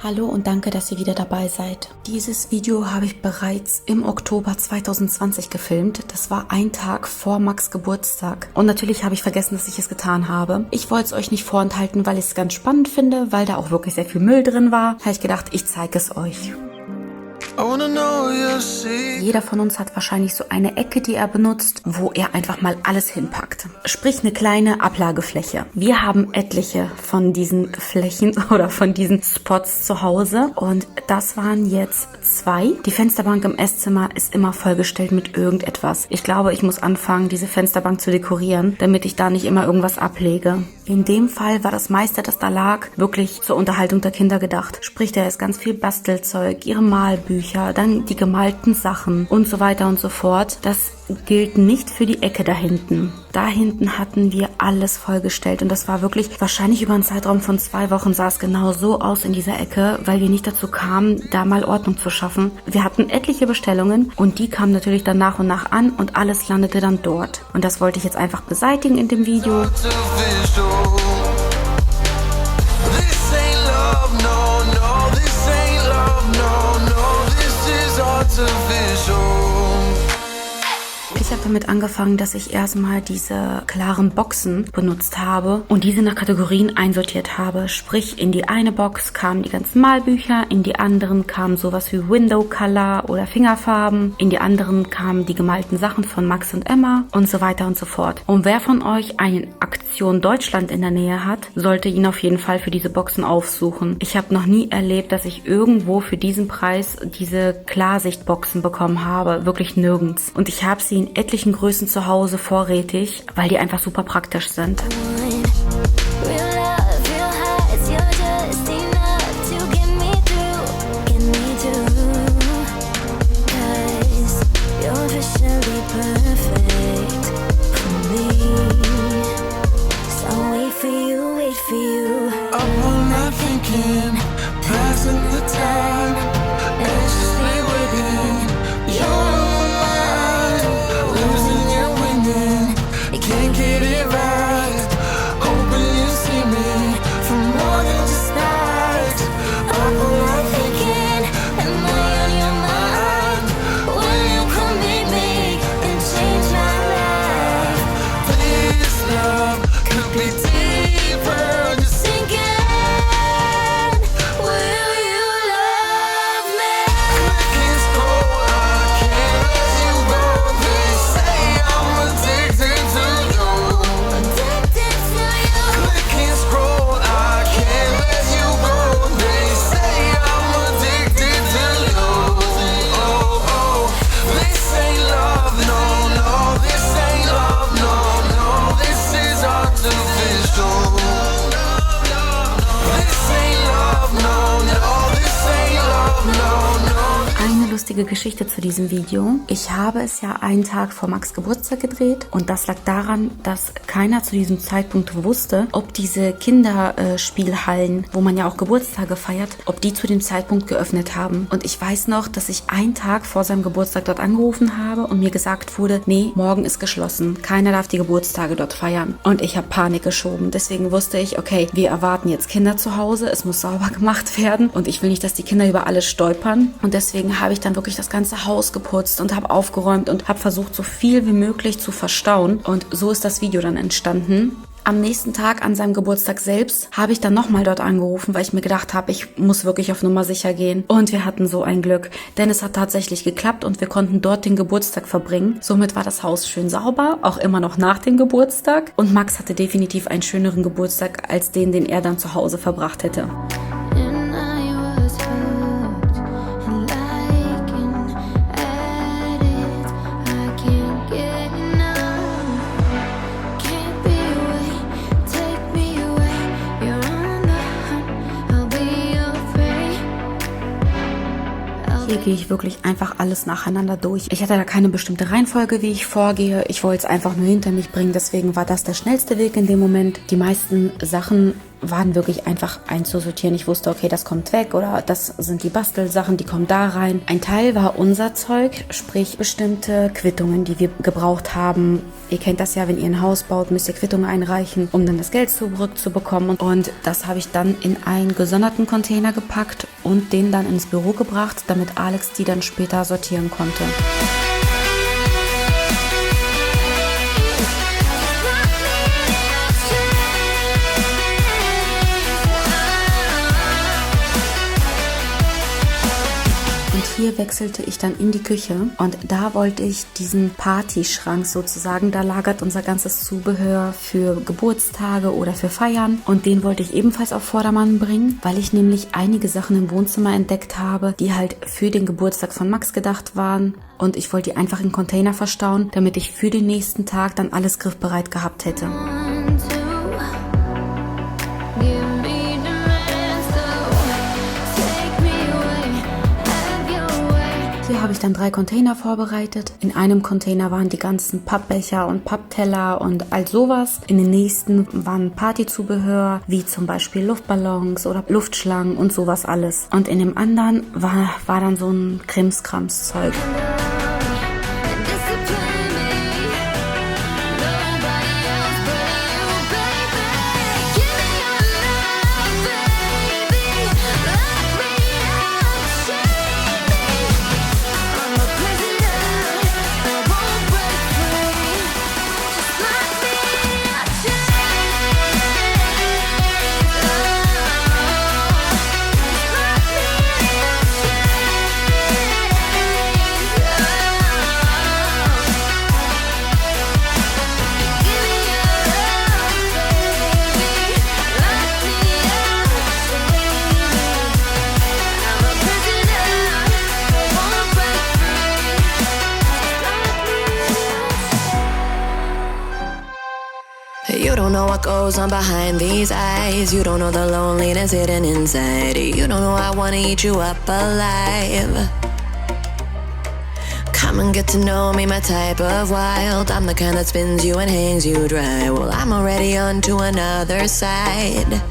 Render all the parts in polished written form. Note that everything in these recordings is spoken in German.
Hallo und danke, dass ihr wieder dabei seid. Dieses Video habe ich bereits im Oktober 2020 gefilmt. Das war ein Tag vor Max' Geburtstag. Und natürlich habe ich vergessen, dass ich es getan habe. Ich wollte es euch nicht vorenthalten, weil ich es ganz spannend finde, weil da auch wirklich sehr viel Müll drin war. Habe ich gedacht, ich zeige es euch. Jeder von uns hat wahrscheinlich so eine Ecke, die er benutzt, wo er einfach mal alles hinpackt. Sprich eine kleine Ablagefläche. Wir haben etliche von diesen Flächen oder von diesen Spots zu Hause und das waren jetzt 2. Die Fensterbank im Esszimmer ist immer vollgestellt mit irgendetwas. Ich glaube, ich muss anfangen, diese Fensterbank zu dekorieren, damit ich da nicht immer irgendwas ablege. In dem Fall war das meiste, das da lag, wirklich zur Unterhaltung der Kinder gedacht. Sprich, da ist ganz viel Bastelzeug, ihre Malbücher, dann die gemalten Sachen und so weiter und so fort. Das gilt nicht für die Ecke da hinten. Da hinten hatten wir alles vollgestellt und das war wirklich, wahrscheinlich über einen Zeitraum von 2 Wochen sah es genau so aus in dieser Ecke, weil wir nicht dazu kamen, da mal Ordnung zu schaffen. Wir hatten etliche Bestellungen und die kamen natürlich dann nach und nach an und alles landete dann dort. Und das wollte ich jetzt einfach beseitigen in dem Video. Ich habe damit angefangen, dass ich erstmal diese klaren Boxen benutzt habe und diese nach Kategorien einsortiert habe. Sprich, in die eine Box kamen die ganzen Malbücher, in die anderen kamen sowas wie Window Color oder Fingerfarben, in die anderen kamen die gemalten Sachen von Max und Emma und so weiter und so fort. Und wer von euch eine Aktion Deutschland in der Nähe hat, sollte ihn auf jeden Fall für diese Boxen aufsuchen. Ich habe noch nie erlebt, dass ich irgendwo für diesen Preis diese Klarsichtboxen bekommen habe. Wirklich nirgends. Und ich habe sie in etlichen Größen zu Hause vorrätig, weil die einfach super praktisch sind. Lustige Geschichte zu diesem Video. Ich habe es ja einen Tag vor Max' Geburtstag gedreht und das lag daran, dass keiner zu diesem Zeitpunkt wusste, ob diese Kinderspielhallen, wo man ja auch Geburtstage feiert, ob die zu dem Zeitpunkt geöffnet haben. Und ich weiß noch, dass ich einen Tag vor seinem Geburtstag dort angerufen habe und mir gesagt wurde, nee, morgen ist geschlossen. Keiner darf die Geburtstage dort feiern. Und ich habe Panik geschoben. Deswegen wusste ich, okay, wir erwarten jetzt Kinder zu Hause, es muss sauber gemacht werden und ich will nicht, dass die Kinder über alles stolpern. Und deswegen habe ich dann wirklich das ganze Haus geputzt und habe aufgeräumt und habe versucht, so viel wie möglich zu verstauen. Und so ist das Video dann entstanden. Am nächsten Tag, an seinem Geburtstag selbst, habe ich dann nochmal dort angerufen, weil ich mir gedacht habe, ich muss wirklich auf Nummer sicher gehen. Und wir hatten so ein Glück, denn es hat tatsächlich geklappt und wir konnten dort den Geburtstag verbringen. Somit war das Haus schön sauber, auch immer noch nach dem Geburtstag. Und Max hatte definitiv einen schöneren Geburtstag als den er dann zu Hause verbracht hätte. Hier gehe ich wirklich einfach alles nacheinander durch. Ich hatte da keine bestimmte Reihenfolge, wie ich vorgehe. Ich wollte es einfach nur hinter mich bringen. Deswegen war das der schnellste Weg in dem Moment. Die meisten Sachen waren wirklich einfach einzusortieren. Ich wusste, okay, das kommt weg oder das sind die Bastelsachen, die kommen da rein. Ein Teil war unser Zeug, sprich bestimmte Quittungen, die wir gebraucht haben. Ihr kennt das ja, wenn ihr ein Haus baut, müsst ihr Quittungen einreichen, um dann das Geld zurückzubekommen. Und das habe ich dann in einen gesonderten Container gepackt und den dann ins Büro gebracht, damit Alex die dann später sortieren konnte. Hier wechselte ich dann in die Küche und da wollte ich diesen Partyschrank sozusagen, da lagert unser ganzes Zubehör für Geburtstage oder für Feiern und den wollte ich ebenfalls auf Vordermann bringen, weil ich nämlich einige Sachen im Wohnzimmer entdeckt habe, die halt für den Geburtstag von Max gedacht waren und ich wollte die einfach in Container verstauen, damit ich für den nächsten Tag dann alles griffbereit gehabt hätte. Hier habe ich dann 3 Container vorbereitet. In einem Container waren die ganzen Pappbecher und Pappteller und all sowas. In den nächsten waren Partyzubehör, wie zum Beispiel Luftballons oder Luftschlangen und sowas alles. Und in dem anderen war dann so ein Krimskrams-Zeug. You don't know what goes on behind these eyes. You don't know the loneliness hidden inside. You don't know I wanna eat you up alive. Come and get to know me, my type of wild. I'm the kind that spins you and hangs you dry. Well, I'm already on to another side.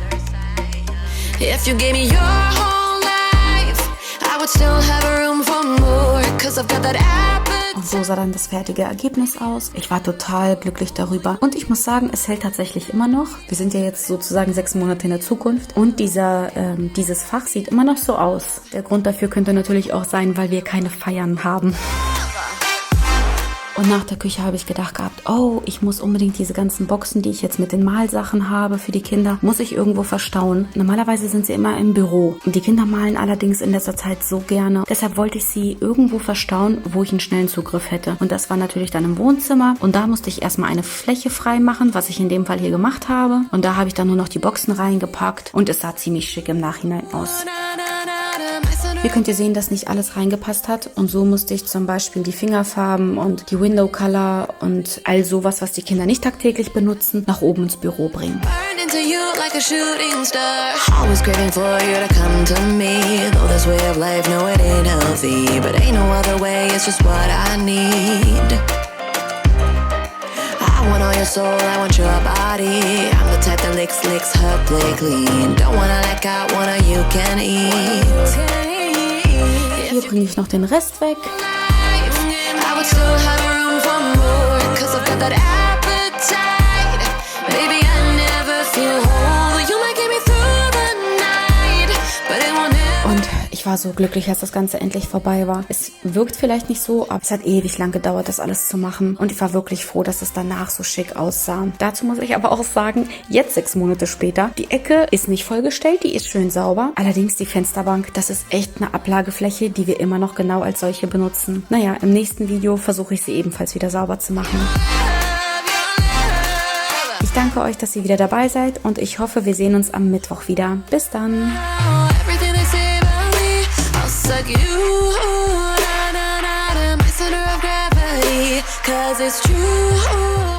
If you gave me your whole life, I would still have room for more. Cause I've got that appetite. Und so sah dann das fertige Ergebnis aus. Ich war total glücklich darüber. Und ich muss sagen, es hält tatsächlich immer noch. Wir sind ja jetzt sozusagen 6 Monate in der Zukunft. Und dieses Fach sieht immer noch so aus. Der Grund dafür könnte natürlich auch sein, weil wir keine Feiern haben. Und nach der Küche habe ich gedacht gehabt, oh, ich muss unbedingt diese ganzen Boxen, die ich jetzt mit den Malsachen habe für die Kinder, muss ich irgendwo verstauen. Normalerweise sind sie immer im Büro. Und die Kinder malen allerdings in letzter Zeit so gerne. Deshalb wollte ich sie irgendwo verstauen, wo ich einen schnellen Zugriff hätte. Und das war natürlich dann im Wohnzimmer. Und da musste ich erstmal eine Fläche frei machen, was ich in dem Fall hier gemacht habe. Und da habe ich dann nur noch die Boxen reingepackt. Und es sah ziemlich schick im Nachhinein aus. Hier könnt ihr sehen, dass nicht alles reingepasst hat und so musste ich zum Beispiel die Fingerfarben und die Window Color und all sowas, was die Kinder nicht tagtäglich benutzen, nach oben ins Büro bringen. I want all your soul, I want your body. I'm the type that licks her play clean. Don't wanna let out, wanna you can eat. Hier bringe ich noch den Rest weg. I would still have room for more, cause I've got that appetite. Baby, I never feel whole. You might get me through the night, but it won't never. Und ich war so glücklich, als das Ganze endlich vorbei war. Es wirkt vielleicht nicht so, aber es hat ewig lang gedauert, das alles zu machen. Und ich war wirklich froh, dass es danach so schick aussah. Dazu muss ich aber auch sagen, jetzt 6 Monate später, die Ecke ist nicht vollgestellt, die ist schön sauber. Allerdings die Fensterbank, das ist echt eine Ablagefläche, die wir immer noch genau als solche benutzen. Naja, im nächsten Video versuche ich sie ebenfalls wieder sauber zu machen. Ich danke euch, dass ihr wieder dabei seid und ich hoffe, wir sehen uns am Mittwoch wieder. Bis dann! Like you, na na na, my center of gravity, 'cause it's true.